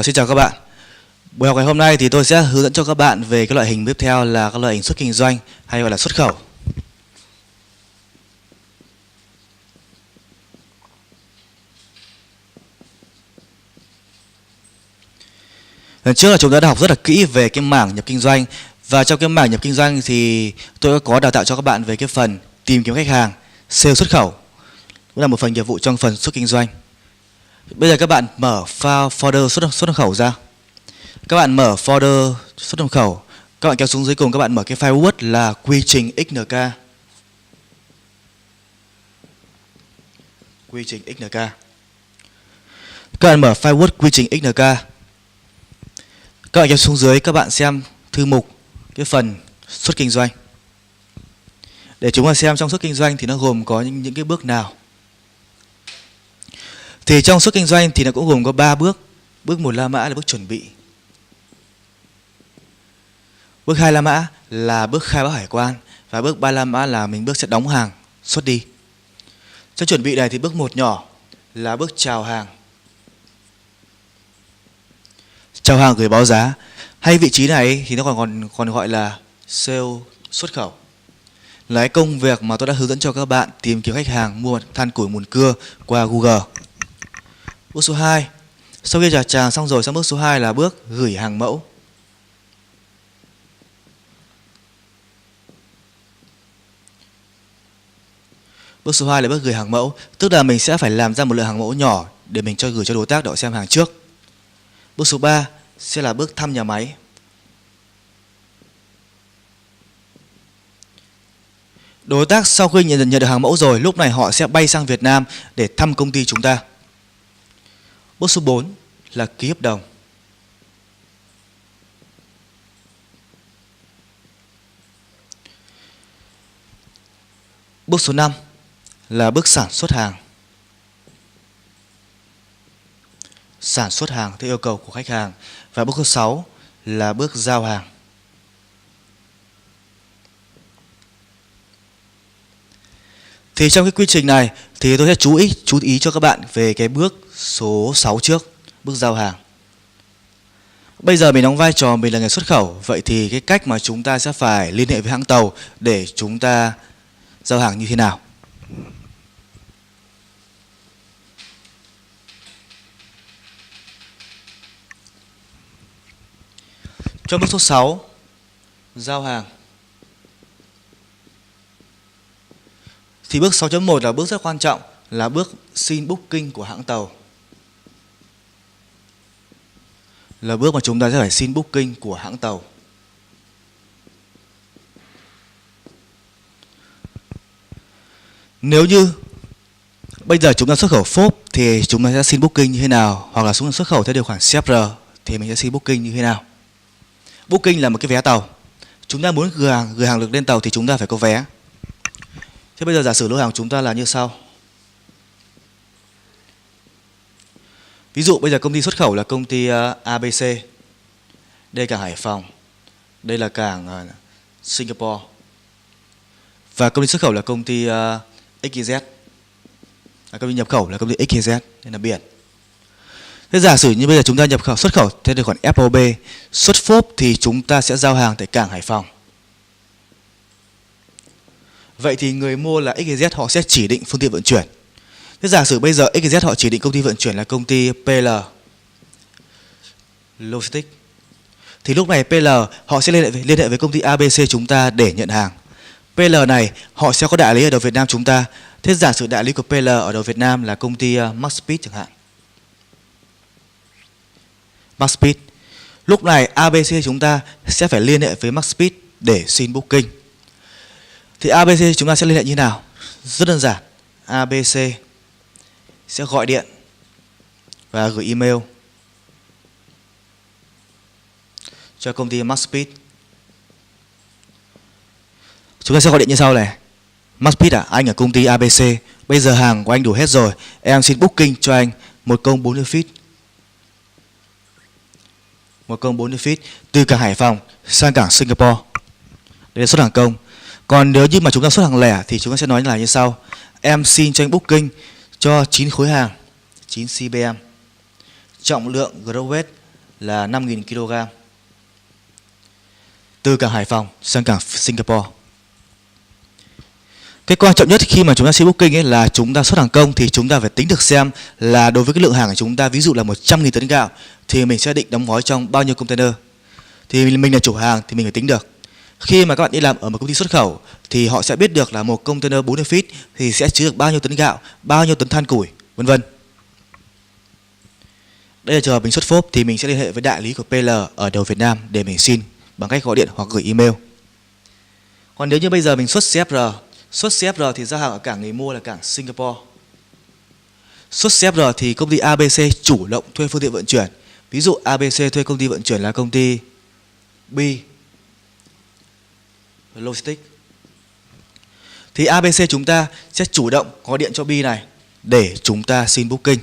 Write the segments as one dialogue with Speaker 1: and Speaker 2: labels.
Speaker 1: Xin chào các bạn. Buổi học ngày hôm nay thì tôi sẽ hướng dẫn cho các bạn về cái loại hình tiếp theo là các loại hình xuất kinh doanh hay gọi là xuất khẩu. Lần trước là chúng ta đã học rất là kỹ về cái mảng nhập kinh doanh, và trong cái mảng nhập kinh doanh thì tôi có đào tạo cho các bạn về cái phần tìm kiếm khách hàng, sale xuất khẩu, cũng là một phần nghiệp vụ trong phần xuất kinh doanh. Bây giờ các bạn mở file folder xuất nhập khẩu ra. Các bạn mở folder xuất nhập khẩu, các bạn kéo xuống dưới cùng, các bạn mở cái file Word là quy trình XNK. Quy trình XNK. Các bạn mở file Word quy trình XNK. Các bạn kéo xuống dưới, các bạn xem thư mục cái phần xuất kinh doanh. Để chúng ta xem trong xuất kinh doanh thì nó gồm có những cái bước nào. Thì trong xuất kinh doanh thì nó cũng gồm có 3 bước. Bước 1 La Mã là bước chuẩn bị. Bước 2 La Mã là bước khai báo hải quan. Và bước 3 La Mã là mình bước sẽ đóng hàng, xuất đi. Trong chuẩn bị này thì bước 1 nhỏ là bước chào hàng. Chào hàng gửi báo giá. Hay vị trí này thì nó còn gọi là sale xuất khẩu. Là cái công việc mà tôi đã hướng dẫn cho các bạn tìm kiếm khách hàng mua than củi mùn cưa qua Google. Bước số 2. Sau khi chào hàng xong rồi, sang bước số 2 là bước gửi hàng mẫu. Bước số 2 là bước gửi hàng mẫu, tức là mình sẽ phải làm ra một lượng hàng mẫu nhỏ để mình gửi cho đối tác để xem hàng trước. Bước số 3 sẽ là bước thăm nhà máy. Đối tác sau khi nhận được hàng mẫu rồi, lúc này họ sẽ bay sang Việt Nam để thăm công ty chúng ta. Bước số 4 là ký hợp đồng. Bước số 5 là bước sản xuất hàng. Sản xuất hàng theo yêu cầu của khách hàng. Và bước số 6 là bước giao hàng. Thì trong cái quy trình này thì tôi sẽ chú ý cho các bạn về cái bước số 6 trước, bước giao hàng. Bây giờ mình đóng vai trò mình là người xuất khẩu, vậy thì cái cách mà chúng ta sẽ phải liên hệ với hãng tàu để chúng ta giao hàng như thế nào? Trong bước số 6, giao hàng, thì bước 6.1 là bước rất quan trọng, là bước xin booking của hãng tàu. Là bước mà chúng ta sẽ phải xin booking của hãng tàu. Nếu như bây giờ chúng ta xuất khẩu phốp thì chúng ta sẽ xin booking như thế nào? Hoặc là chúng ta xuất khẩu theo điều khoản CFR thì mình sẽ xin booking như thế nào? Booking là một cái vé tàu. Chúng ta muốn gửi hàng được lên tàu thì chúng ta phải có vé. Thế bây giờ giả sử lô hàng chúng ta là như sau. Ví dụ bây giờ công ty xuất khẩu là công ty ABC. Đây là cảng Hải Phòng. Đây là cảng Singapore. Và công ty xuất khẩu là công ty XYZ. Công ty nhập khẩu là công ty XYZ, nên là biển. Thế giả sử như bây giờ chúng ta xuất khẩu theo điều khoản FOB, xuất phốp thì chúng ta sẽ giao hàng tại cảng Hải Phòng. Vậy thì người mua là XYZ họ sẽ chỉ định phương tiện vận chuyển. Thế giả sử bây giờ XYZ họ chỉ định công ty vận chuyển là công ty PL Logistics. Thì lúc này PL họ sẽ liên hệ với công ty ABC chúng ta để nhận hàng. PL này họ sẽ có đại lý ở đầu Việt Nam chúng ta. Thế giả sử đại lý của PL ở đầu Việt Nam là công ty Maxspeed chẳng hạn. Maxspeed. Lúc này ABC chúng ta sẽ phải liên hệ với Maxspeed để xin booking. Thì ABC chúng ta sẽ liên hệ như thế nào? Rất đơn giản. ABC sẽ gọi điện và gửi email cho công ty Maxspeed. Chúng ta sẽ gọi điện như sau này. Maxspeed anh ở công ty ABC, bây giờ hàng của anh đủ hết rồi, em xin booking cho anh một công 40 feet. Một công 40 feet từ cảng Hải Phòng sang cảng Singapore. Đây là xuất hàng công. Còn nếu như mà chúng ta xuất hàng lẻ thì chúng ta sẽ nói là như sau. Em xin cho anh booking cho 9 khối hàng, 9 CBM. Trọng lượng gross weight là 5.000 kg từ cảng Hải Phòng sang cảng Singapore. Cái quan trọng nhất khi mà chúng ta xin booking ấy là chúng ta xuất hàng công thì chúng ta phải tính được xem là đối với cái lượng hàng của chúng ta, ví dụ là 100.000 tấn gạo thì mình sẽ định đóng gói trong bao nhiêu container. Thì mình là chủ hàng thì mình phải tính được. Khi mà các bạn đi làm ở một công ty xuất khẩu thì họ sẽ biết được là một container 40 feet thì sẽ chứa được bao nhiêu tấn gạo, bao nhiêu tấn than củi, vân vân. Đây là trường hợp mình xuất phốp thì mình sẽ liên hệ với đại lý của PL ở đầu Việt Nam để mình xin bằng cách gọi điện hoặc gửi email. Còn nếu như bây giờ mình xuất CFR thì giao hàng ở cảng người mua là cảng Singapore. Xuất CFR thì công ty ABC chủ động thuê phương tiện vận chuyển. Ví dụ ABC thuê công ty vận chuyển là công ty B Logistics. Thì ABC chúng ta sẽ chủ động gọi điện cho B này để chúng ta xin booking.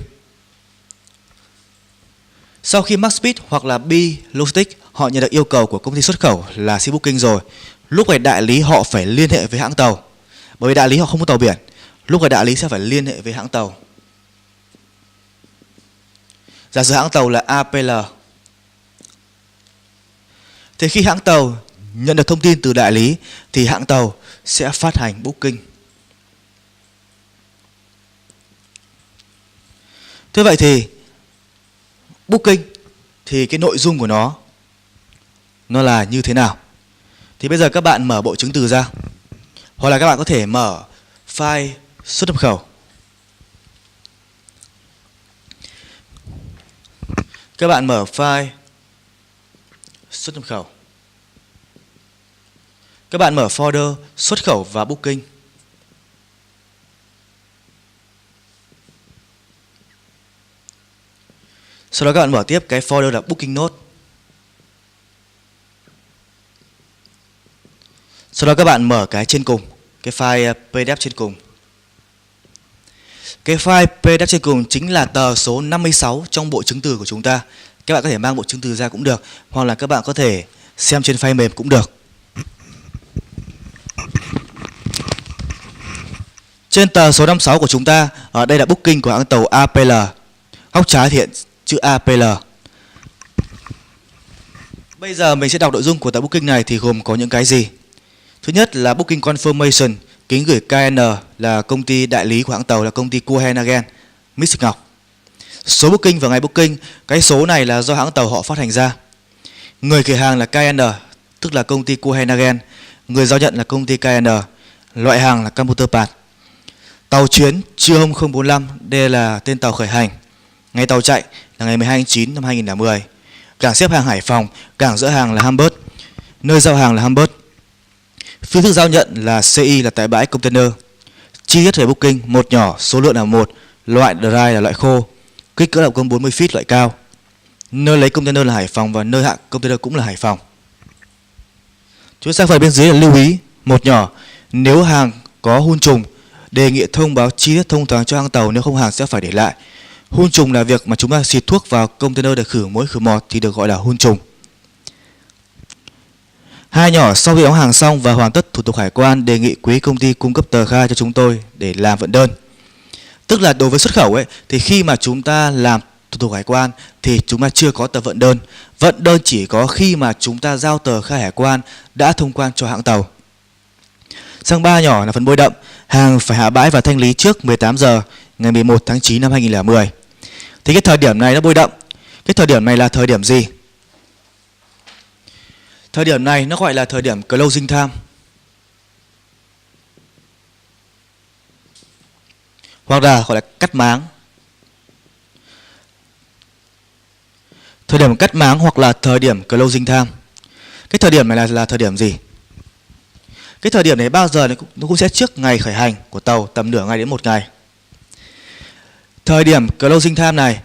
Speaker 1: Sau khi Maxpeed hoặc là B Logistics họ nhận được yêu cầu của công ty xuất khẩu là xin booking rồi, lúc này đại lý họ phải liên hệ với hãng tàu. Bởi vì đại lý họ không có tàu biển, lúc này đại lý sẽ phải liên hệ với hãng tàu. Giả sử hãng tàu là APL. Thì khi hãng tàu nhận được thông tin từ đại lý thì hãng tàu sẽ phát hành booking. Thế vậy thì booking thì cái nội dung của nó là như thế nào? Thì bây giờ các bạn mở bộ chứng từ ra, hoặc là các bạn có thể mở file xuất nhập khẩu. Các bạn mở file xuất nhập khẩu. Các bạn mở folder xuất khẩu và booking. Sau đó các bạn mở tiếp cái folder là booking note. Sau đó các bạn mở cái trên cùng, cái file PDF trên cùng. Cái file PDF trên cùng chính là tờ số 56 trong bộ chứng từ của chúng ta. Các bạn có thể mang bộ chứng từ ra cũng được, hoặc là các bạn có thể xem trên file mềm cũng được. Trên tờ số 56 của chúng ta, ở đây là booking của hãng tàu APL. Góc trái hiện chữ APL. Bây giờ mình sẽ đọc nội dung của tờ booking này thì gồm có những cái gì? Thứ nhất là booking confirmation, kính gửi KN là công ty đại lý của hãng tàu là công ty Copenhagen, Mix Ngọc. Số booking và ngày booking, cái số này là do hãng tàu họ phát hành ra. Người gửi hàng là KN, tức là công ty Copenhagen. Người giao nhận là công ty KN. Loại hàng là computer part. Tàu chuyến Trưa Hông 045, đây là tên tàu khởi hành. Ngày tàu chạy là ngày 12 tháng 9 năm 2010. Cảng xếp hàng Hải Phòng, cảng dỡ hàng là Hamburg, nơi giao hàng là Hamburg. Phương thức giao nhận là CI là tại bãi container. Chi tiết về booking: một nhỏ, số lượng là 1, loại dry là loại khô, kích cỡ động cơ 40 feet loại cao. Nơi lấy container là Hải Phòng và nơi hạ container cũng là Hải Phòng. Chúng ta sang phần bên dưới là lưu ý: một nhỏ, nếu hàng có hun trùng, đề nghị thông báo chi tiết thông thoáng cho hãng tàu, nếu không hàng sẽ phải để lại. Hun trùng là việc mà chúng ta xịt thuốc vào container để khử muỗi khử mọt thì được gọi là hun trùng. Hai nhỏ, sau khi đóng hàng xong và hoàn tất thủ tục hải quan, đề nghị quý công ty cung cấp tờ khai cho chúng tôi để làm vận đơn. Tức là đối với xuất khẩu ấy thì khi mà chúng ta làm thủ tục hải quan thì chúng ta chưa có tờ vận đơn. Vận đơn chỉ có khi mà chúng ta giao tờ khai hải quan đã thông quan cho hãng tàu. Sang ba nhỏ là phần bôi đậm, hàng phải hạ bãi và thanh lý trước 18 giờ ngày 11 tháng 9 năm 2010. Thì cái thời điểm này nó bôi đậm. Cái thời điểm này là thời điểm gì? Thời điểm này nó gọi là thời điểm closing time. Hoặc là gọi là cắt máng. Thời điểm cắt máng hoặc là thời điểm closing time. Cái thời điểm này là thời điểm gì? Cái thời điểm này bao giờ nó cũng sẽ trước ngày khởi hành của tàu tầm nửa ngày đến một ngày. Thời điểm closing time này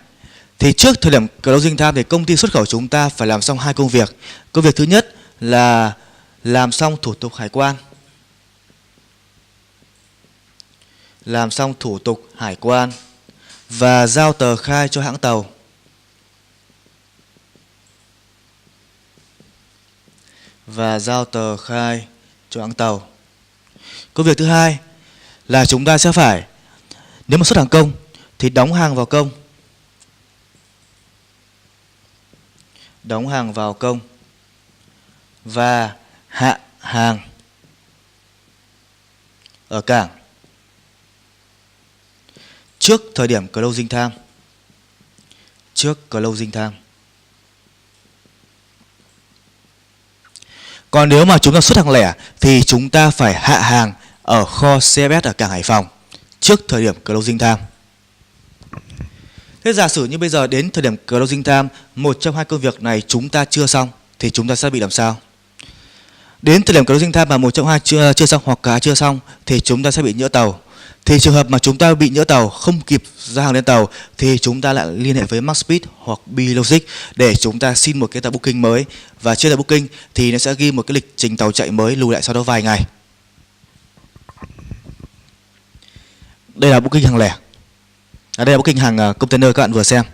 Speaker 1: thì trước thời điểm closing time thì công ty xuất khẩu chúng ta phải làm xong hai công việc. Công việc thứ nhất là làm xong thủ tục hải quan. Làm xong thủ tục hải quan và giao tờ khai cho hãng tàu. Và giao tờ khai cho hãng tàu. Công việc thứ hai là chúng ta sẽ phải, nếu mà xuất hàng công thì đóng hàng vào công. đóng hàng vào công và hạ hàng ở cảng trước thời điểm closing time. Trước closing time. Còn nếu mà chúng ta xuất hàng lẻ thì chúng ta phải hạ hàng ở kho CFS ở cảng Hải Phòng trước thời điểm closing time. Thế giả sử như bây giờ đến thời điểm closing time, một trong hai công việc này chúng ta chưa xong thì chúng ta sẽ bị làm sao? Đến thời điểm closing time mà một trong hai chưa xong hoặc cả chưa xong thì chúng ta sẽ bị nhỡ tàu. Thì trường hợp mà chúng ta bị nhỡ tàu, không kịp ra hàng lên tàu thì chúng ta lại liên hệ với Maxpeed hoặc B-Logic để chúng ta xin một cái tờ booking mới, và trên tờ booking thì nó sẽ ghi một cái lịch trình tàu chạy mới lùi lại sau đó vài ngày. Đây là booking hàng lẻ. Đây là booking hàng container các bạn vừa xem.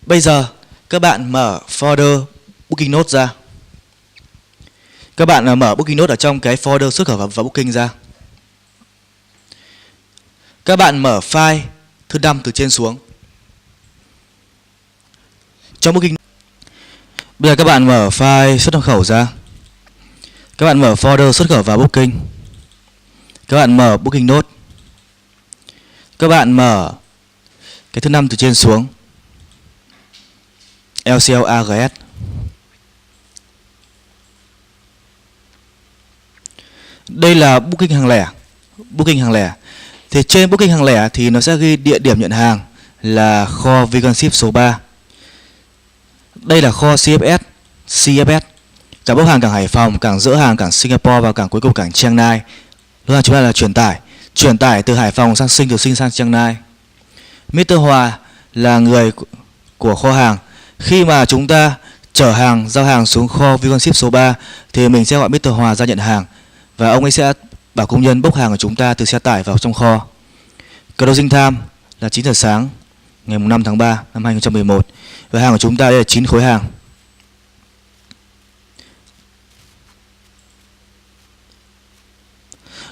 Speaker 1: Bây giờ các bạn mở folder booking note ra. Các bạn mở booking note ở trong cái folder xuất khẩu và booking ra. Các bạn mở file thứ 5 từ trên xuống. Trong booking, bây giờ các bạn mở file xuất nhập khẩu ra. Các bạn mở folder xuất khẩu và booking. Các bạn mở booking note. Các bạn mở cái thứ 5 từ trên xuống, LCL-AGS. Đây là booking hàng lẻ. Booking hàng lẻ. Thì trên booking hàng lẻ thì nó sẽ ghi địa điểm nhận hàng là kho Veganship số 3. Đây là kho CFS. Cả bốc hàng cảng Hải Phòng, cảng dỡ hàng cảng Singapore và cảng cuối cùng cảng Chiang Mai. Lúc này chúng ta là chuyển tải từ Hải Phòng sang từ Sing sang Chiang Mai. Mr. Hòa là người của kho hàng. Khi mà chúng ta chở hàng, giao hàng xuống kho Veganship số 3 thì mình sẽ gọi Mr. Hòa ra nhận hàng, và ông ấy sẽ bảo công nhân bốc hàng của chúng ta từ xe tải vào trong kho. Closing time là 9 giờ sáng ngày 5 tháng 3 năm 2011, và hàng của chúng ta đây là 9 khối hàng.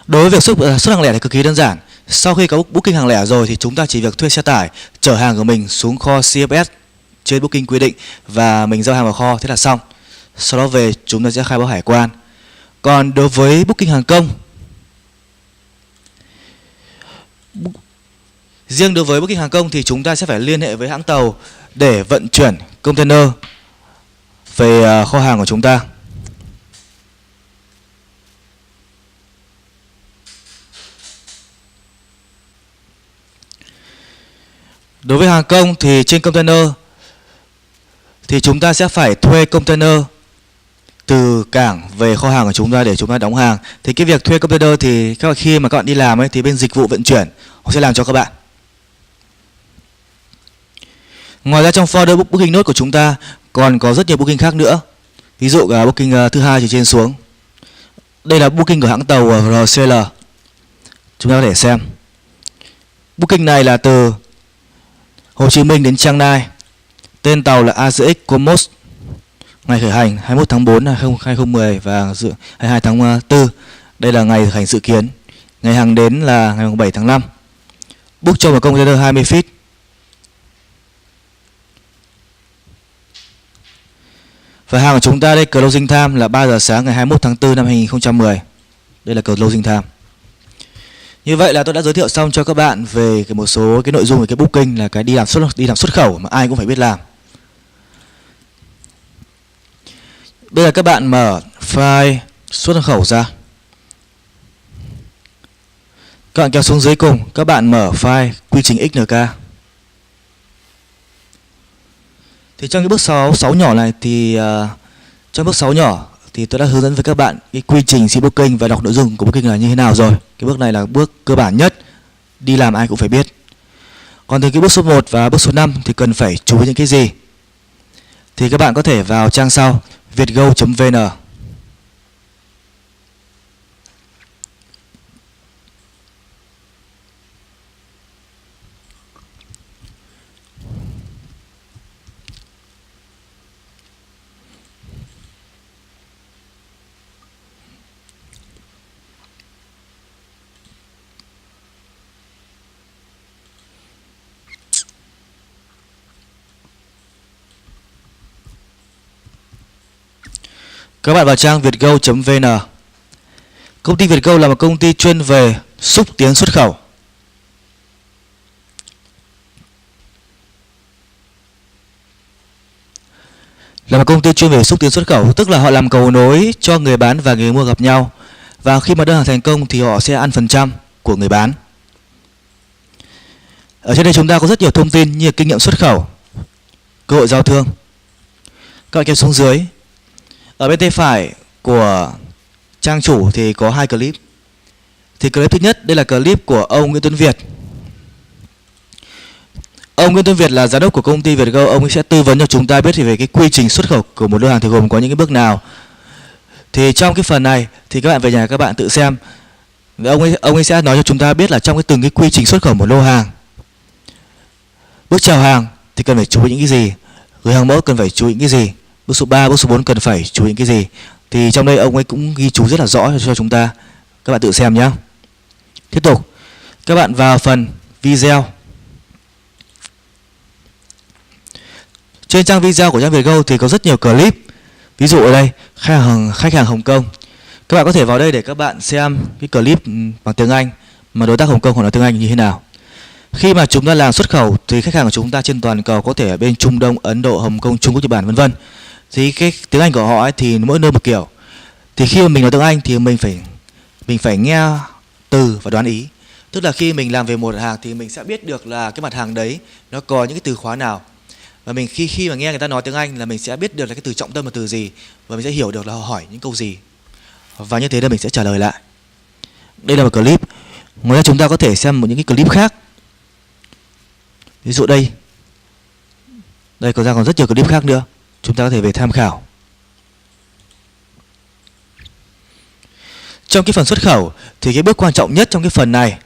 Speaker 1: Đối với việc xuất hàng lẻ thì cực kỳ đơn giản. Sau khi có booking hàng lẻ rồi thì chúng ta chỉ việc thuê xe tải chở hàng của mình xuống kho CFS trên booking quy định và mình giao hàng vào kho, thế là xong. Sau đó về chúng ta sẽ khai báo hải quan. Còn đối với booking hàng công, riêng đối với booking hàng công thì chúng ta sẽ phải liên hệ với hãng tàu để vận chuyển container về kho hàng của chúng ta. Đối với hàng công thì trên container thì chúng ta sẽ phải thuê container từ cảng về kho hàng của chúng ta để chúng ta đóng hàng. Thì cái việc thuê container thì khi mà các bạn đi làm ấy thì bên dịch vụ vận chuyển họ sẽ làm cho các bạn. Ngoài ra trong folder booking note của chúng ta còn có rất nhiều booking khác nữa. Ví dụ booking thứ 2 từ trên xuống. Đây là booking của hãng tàu RCL. Chúng ta có thể xem. Booking này là từ Hồ Chí Minh đến Chiang Mai. Tên tàu là AZX Comos. Ngày khởi hành 21 tháng 4 2010 và 22 tháng 4. Đây là ngày khởi hành dự kiến. Ngày hàng đến là ngày 7 tháng 5. Book cho một container 20 feet. Và hàng của chúng ta đây closing time là 3 giờ sáng ngày 21 tháng 4 năm 2010. Đây là closing time. Như vậy là tôi đã giới thiệu xong cho các bạn về một số cái nội dung về cái booking, là cái đi làm xuất khẩu mà ai cũng phải biết làm. Bây giờ các bạn mở file xuất nhập khẩu ra. Các bạn kéo xuống dưới cùng, các bạn mở file quy trình XNK. Thì trong cái bước 6 nhỏ này thì trong bước 6 nhỏ thì tôi đã hướng dẫn với các bạn cái quy trình xin booking và đọc nội dung của booking là như thế nào rồi. Cái bước này là bước cơ bản nhất, đi làm ai cũng phải biết. Còn từ cái bước số 1 và bước số 5 thì cần phải chú ý những cái gì? Thì các bạn có thể vào trang sau vietgo.vn. Các bạn vào trang vietgo.vn. Công ty Vietgo là một công ty chuyên về xúc tiến xuất khẩu. Là một công ty chuyên về xúc tiến xuất khẩu, tức là họ làm cầu nối cho người bán và người mua gặp nhau. Và khi mà đơn hàng thành công thì họ sẽ ăn phần trăm của người bán. Ở trên đây chúng ta có rất nhiều thông tin như kinh nghiệm xuất khẩu, cơ hội giao thương. Các bạn kéo xuống dưới. Ở bên tay phải của trang chủ thì có 2 clip. Thì clip thứ nhất, đây là clip của ông Nguyễn Tuấn Việt. Ông Nguyễn Tuấn Việt là giám đốc của công ty Vietgo. Ông ấy sẽ tư vấn cho chúng ta biết về cái quy trình xuất khẩu của một lô hàng thì gồm có những cái bước nào. Thì trong cái phần này thì các bạn về nhà các bạn tự xem. Ông ấy sẽ nói cho chúng ta biết là trong từng cái quy trình xuất khẩu một lô hàng. Bước chào hàng thì cần phải chú ý những cái gì, gửi hàng mẫu cần phải chú ý những cái gì, bước số 3, bước số 4 cần phải chú ý những cái gì. Thì trong đây ông ấy cũng ghi chú rất là rõ cho chúng ta. Các bạn tự xem nhé. Tiếp tục, các bạn vào phần video. Trên trang video của trang Vietgo thì có rất nhiều clip. Ví dụ ở đây, khách hàng Hồng Kông. Các bạn có thể vào đây để các bạn xem cái clip bằng tiếng Anh mà đối tác Hồng Kông họ nói tiếng Anh như thế nào. Khi mà chúng ta làm xuất khẩu thì khách hàng của chúng ta trên toàn cầu có thể ở bên Trung Đông, Ấn Độ, Hồng Kông, Trung Quốc, Nhật Bản vân vân. Thì cái tiếng Anh của họ ấy thì mỗi nơi một kiểu. Thì khi mà mình nói tiếng Anh thì mình phải nghe từ và đoán ý. Tức là khi mình làm về một hàng thì mình sẽ biết được là cái mặt hàng đấy nó có những cái từ khóa nào. Và mình khi mà nghe người ta nói tiếng Anh là mình sẽ biết được là cái từ trọng tâm là từ gì, và mình sẽ hiểu được là họ hỏi những câu gì. Và như thế là mình sẽ trả lời lại. Đây là một clip. Ngoài ra chúng ta có thể xem những cái clip khác. Ví dụ đây còn rất nhiều clip khác nữa. Chúng ta có thể về tham khảo. Trong cái phần xuất khẩu thì cái bước quan trọng nhất trong cái phần này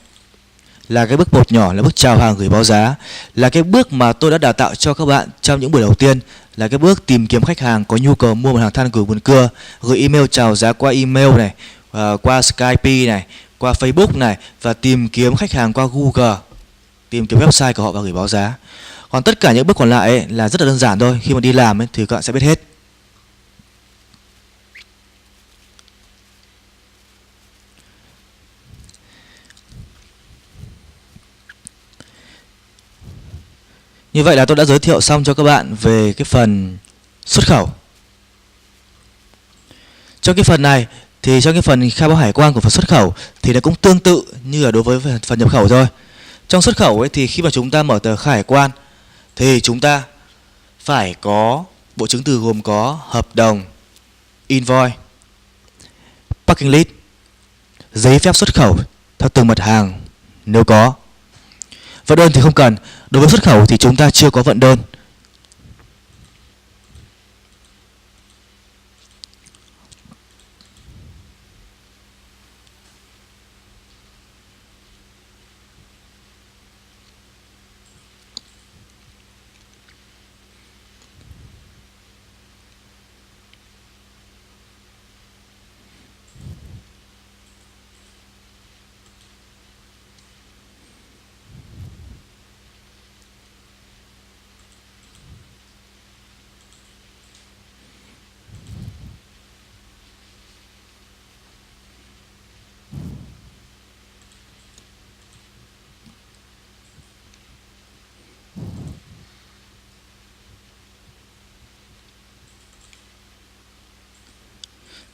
Speaker 1: là cái bước một nhỏ, là bước chào hàng gửi báo giá. Là cái bước mà tôi đã đào tạo cho các bạn trong những buổi đầu tiên. Là cái bước tìm kiếm khách hàng có nhu cầu mua một hàng than củi mùn cưa, gửi email chào giá qua email này, qua Skype này, qua Facebook này, và tìm kiếm khách hàng qua Google, tìm kiếm website của họ và gửi báo giá. Còn tất cả những bước còn lại ấy là rất là đơn giản thôi. Khi mà đi làm ấy thì các bạn sẽ biết hết. Như vậy là tôi đã giới thiệu xong cho các bạn về cái phần xuất khẩu. Trong cái phần này thì trong cái phần khai báo hải quan của phần xuất khẩu thì nó cũng tương tự như là đối với phần nhập khẩu thôi. Trong xuất khẩu ấy thì khi mà chúng ta mở tờ khai hải quan thì chúng ta phải có bộ chứng từ gồm có hợp đồng, invoice, packing list, giấy phép xuất khẩu theo từng mặt hàng nếu có. Vận đơn thì không cần. Đối với xuất khẩu thì chúng ta chưa có vận đơn.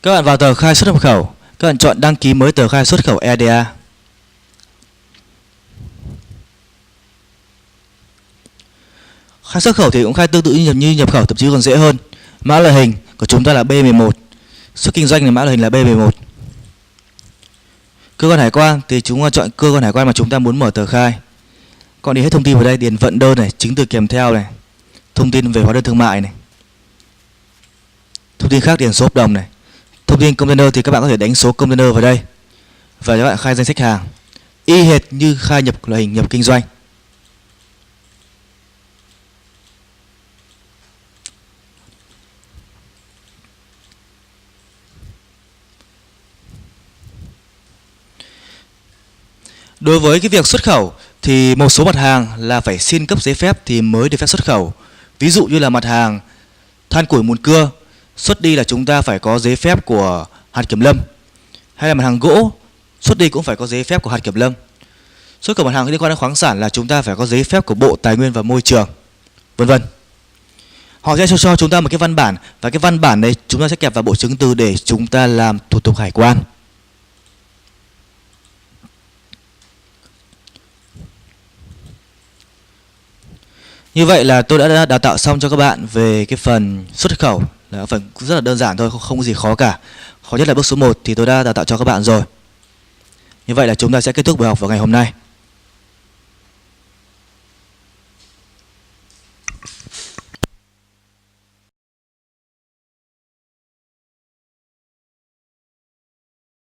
Speaker 1: Các bạn vào tờ khai xuất nhập khẩu, các bạn chọn đăng ký mới tờ khai xuất khẩu EDA. Khai xuất khẩu thì cũng khai tương tự như nhập khẩu, thậm chí còn dễ hơn. Mã loại hình của chúng ta là B11. Xuất kinh doanh thì mã loại hình là B11. Cơ quan hải quan thì chúng ta chọn cơ quan hải quan mà chúng ta muốn mở tờ khai. Còn đi hết thông tin vào đây, điền vận đơn này, chứng từ kèm theo này, thông tin về hóa đơn thương mại này, thông tin khác điền số hợp đồng này. Thông tin container thì các bạn có thể đánh số container vào đây và các bạn khai danh sách hàng, y hệt như khai nhập loại hình nhập kinh doanh. Đối với cái việc xuất khẩu thì một số mặt hàng là phải xin cấp giấy phép thì mới được phép xuất khẩu. Ví dụ như là mặt hàng than củi mùn cưa Xuất đi là chúng ta phải có giấy phép của hạt kiểm lâm. Hay là mặt hàng gỗ, xuất đi cũng phải có giấy phép của hạt kiểm lâm. Xuất khẩu mặt hàng liên quan đến khoáng sản là chúng ta phải có giấy phép của Bộ Tài nguyên và Môi trường, vân vân. Họ sẽ cho chúng ta một cái văn bản, và cái văn bản đấy chúng ta sẽ kẹp vào bộ chứng từ để chúng ta làm thủ tục hải quan. Như vậy là tôi đã đào tạo xong cho các bạn về cái phần xuất khẩu, là phần rất là đơn giản thôi, không có gì khó cả. Khó nhất là bước số 1 thì tôi đã đào tạo cho các bạn rồi. Như vậy là chúng ta sẽ kết thúc buổi học vào ngày hôm nay.